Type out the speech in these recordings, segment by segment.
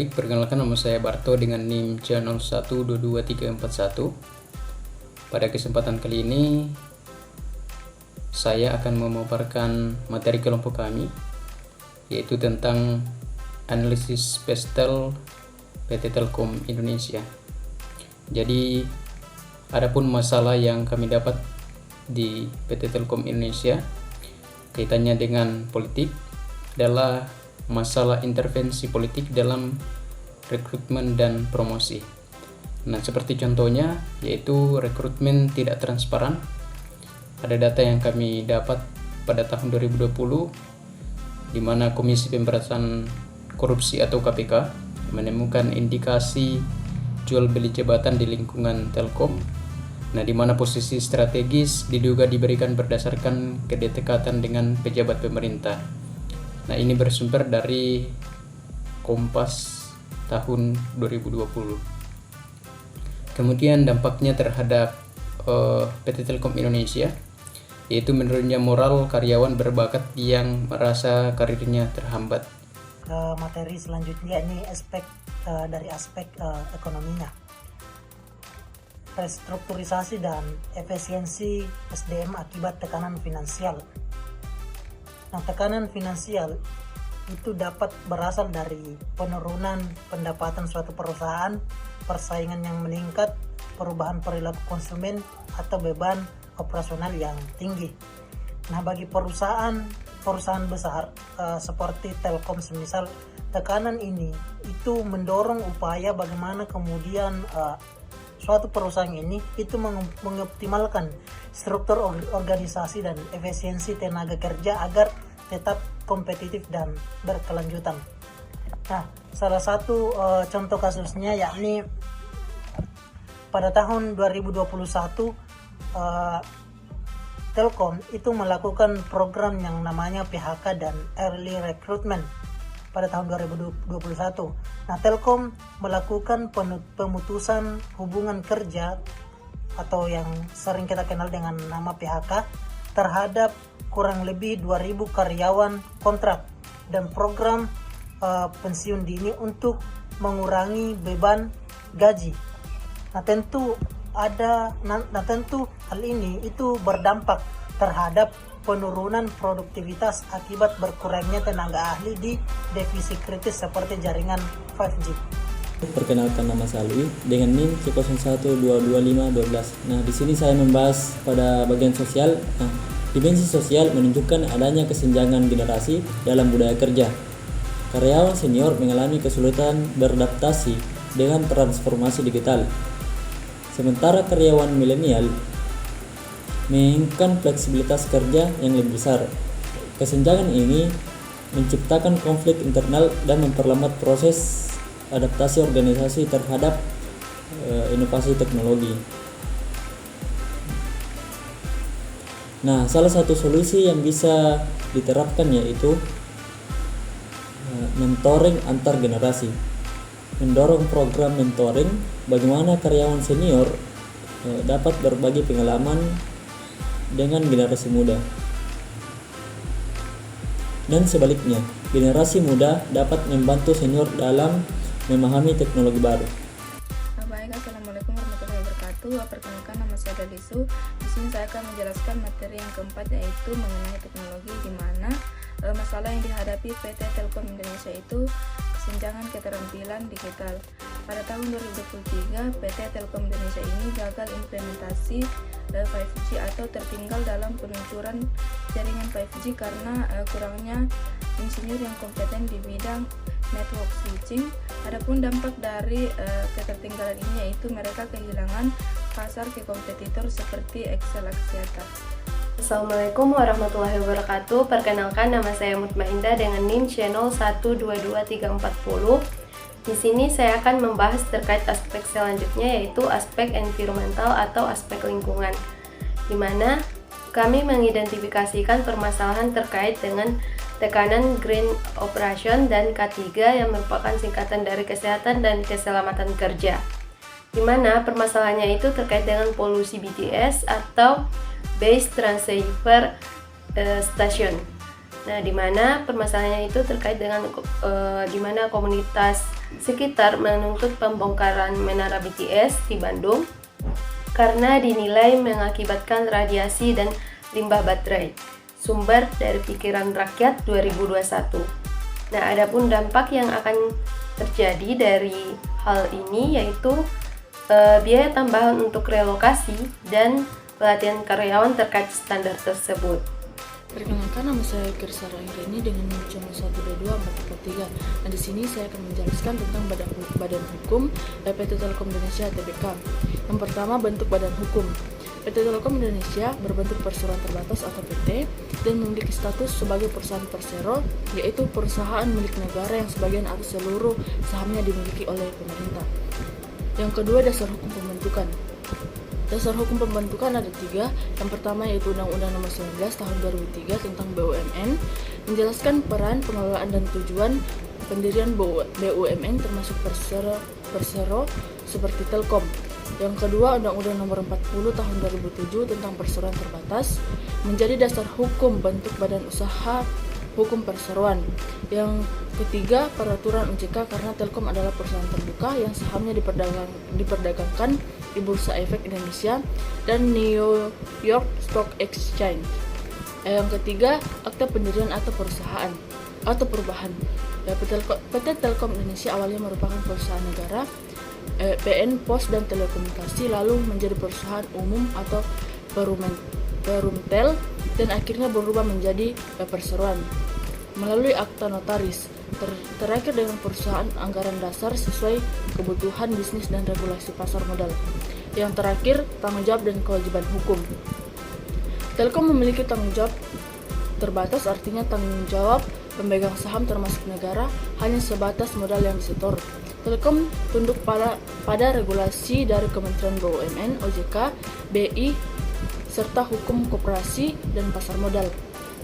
Baik, perkenalkan nama saya Barto dengan NIM C01222341. Pada kesempatan kali ini, saya akan memaparkan materi kelompok kami, yaitu tentang analisis pestel PT Telkom Indonesia. Jadi, adapun masalah yang kami dapat di PT Telkom Indonesia kaitannya dengan politik adalah masalah intervensi politik dalam rekrutmen dan promosi. Nah, seperti contohnya yaitu rekrutmen tidak transparan. Ada data yang kami dapat pada tahun 2020 di mana Komisi Pemberantasan Korupsi atau KPK menemukan indikasi jual beli jabatan di lingkungan Telkom. Nah, di mana posisi strategis diduga diberikan berdasarkan kedekatan dengan pejabat pemerintah. Nah, ini bersumber dari Kompas tahun 2020. Kemudian dampaknya terhadap PT Telkom Indonesia, yaitu menurunnya moral karyawan berbakat yang merasa karirnya terhambat. Materi selanjutnya ini dari aspek ekonominya. Restrukturisasi dan efisiensi SDM akibat tekanan finansial. Nah, tekanan finansial itu dapat berasal dari penurunan pendapatan suatu perusahaan, persaingan yang meningkat, perubahan perilaku konsumen, atau beban operasional yang tinggi. Nah, bagi perusahaan besar seperti Telkom semisal, tekanan ini itu mendorong upaya bagaimana kemudian suatu perusahaan ini itu mengoptimalkan struktur organisasi dan efisiensi tenaga kerja agar tetap kompetitif dan berkelanjutan. Nah, salah satu contoh kasusnya yakni pada tahun 2021 Telkom itu melakukan program yang namanya PHK dan Early Recruitment pada tahun 2021. Nah, Telkom melakukan pemutusan hubungan kerja atau yang sering kita kenal dengan nama PHK terhadap kurang lebih 2.000 karyawan kontrak dan program pensiun dini untuk mengurangi beban gaji. Nah, tentu hal ini itu berdampak terhadap penurunan produktivitas akibat berkurangnya tenaga ahli di divisi kritis seperti jaringan 5G. Perkenalkan, nama saya Alwi dengan NIM C01222512. Nah, di sini saya membahas pada bagian sosial. Nah, dimensi sosial menunjukkan adanya kesenjangan generasi dalam budaya kerja. Karyawan senior mengalami kesulitan beradaptasi dengan transformasi digital. Sementara karyawan milenial menginginkan fleksibilitas kerja yang lebih besar. Kesenjangan ini menciptakan konflik internal dan memperlambat proses adaptasi organisasi terhadap inovasi teknologi. Nah, salah satu solusi yang bisa diterapkan yaitu mentoring antar generasi. Mendorong program mentoring bagaimana karyawan senior dapat berbagi pengalaman dengan generasi muda. Dan sebaliknya, generasi muda dapat membantu senior dalam memahami teknologi baru. Baik, assalamualaikum warahmatullahi wabarakatuh. Perkenalkan, nama saya Dalisu. Di sini saya akan menjelaskan materi yang keempat, yaitu mengenai teknologi, di mana masalah yang dihadapi PT Telkom Indonesia itu kesenjangan keterampilan digital. Pada tahun 2023, PT Telkom Indonesia ini gagal implementasi 5G atau tertinggal dalam peluncuran jaringan 5G karena kurangnya insinyur yang kompeten di bidang network switching. Adapun dampak dari ketertinggalan ini yaitu mereka kehilangan pasar ke kompetitor seperti Excel Axiata. Assalamualaikum warahmatullahi wabarakatuh. Perkenalkan, nama saya Mutmaindah dengan NIM channel 122340. Di sini saya akan membahas terkait aspek selanjutnya, yaitu aspek environmental atau aspek lingkungan, di mana kami mengidentifikasikan permasalahan terkait dengan tekanan Green Operation dan K3 yang merupakan singkatan dari kesehatan dan keselamatan kerja, di mana permasalahannya itu terkait dengan polusi BTS atau Base Transceiver Station. Nah, di mana permasalahannya itu terkait dengan di mana komunitas Sekitar menuntut pembongkaran menara BTS di Bandung karena dinilai mengakibatkan radiasi dan limbah baterai, sumber dari pikiran rakyat 2021. Nah, adapun dampak yang akan terjadi dari hal ini yaitu biaya tambahan untuk relokasi dan pelatihan karyawan terkait standar tersebut. Perkenalkan, nama saya Kirsara Irene dengan NIM channel 1224443. Nah, di sini saya akan menjelaskan tentang badan hukum PT Telkom Indonesia (TBK). Yang pertama, bentuk badan hukum. PT Telkom Indonesia berbentuk perseroan terbatas atau PT dan memiliki status sebagai perusahaan persero, yaitu perusahaan milik negara yang sebagian atau seluruh sahamnya dimiliki oleh pemerintah. Yang kedua, dasar hukum pembentukan. Dasar hukum pembentukan ada 3. Yang pertama yaitu Undang-Undang Nomor 19 Tahun 2003 tentang BUMN, menjelaskan peran, pengelolaan dan tujuan pendirian BUMN termasuk persero seperti Telkom. Yang kedua, Undang-Undang Nomor 40 Tahun 2007 tentang perseroan terbatas, menjadi dasar hukum bentuk badan usaha hukum perseroan. Yang ketiga, peraturan OJK karena Telkom adalah perusahaan terbuka yang sahamnya diperdagangkan di Bursa Efek Indonesia dan New York Stock Exchange. Yang ketiga, akta pendirian atau perusahaan atau perubahan. PT Telkom Indonesia awalnya merupakan perusahaan negara, PN Pos dan Telekomunikasi, lalu menjadi perusahaan umum atau Perumtel, dan akhirnya berubah menjadi perseroan melalui akta notaris. Terakhir dengan perusahaan anggaran dasar sesuai kebutuhan bisnis dan regulasi pasar modal. Yang terakhir, tanggung jawab dan kewajiban hukum. Telkom memiliki tanggung jawab terbatas, artinya tanggung jawab pemegang saham termasuk negara hanya sebatas modal yang disetor. Telkom tunduk pada regulasi dari Kementerian BUMN, OJK, BI, serta hukum koperasi dan pasar modal.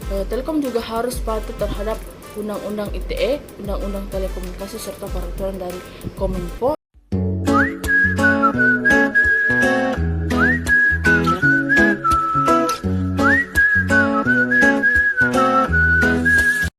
Telkom juga harus patuh terhadap Undang-Undang ITE, Undang-Undang Telekomunikasi serta peraturan dari Kominfo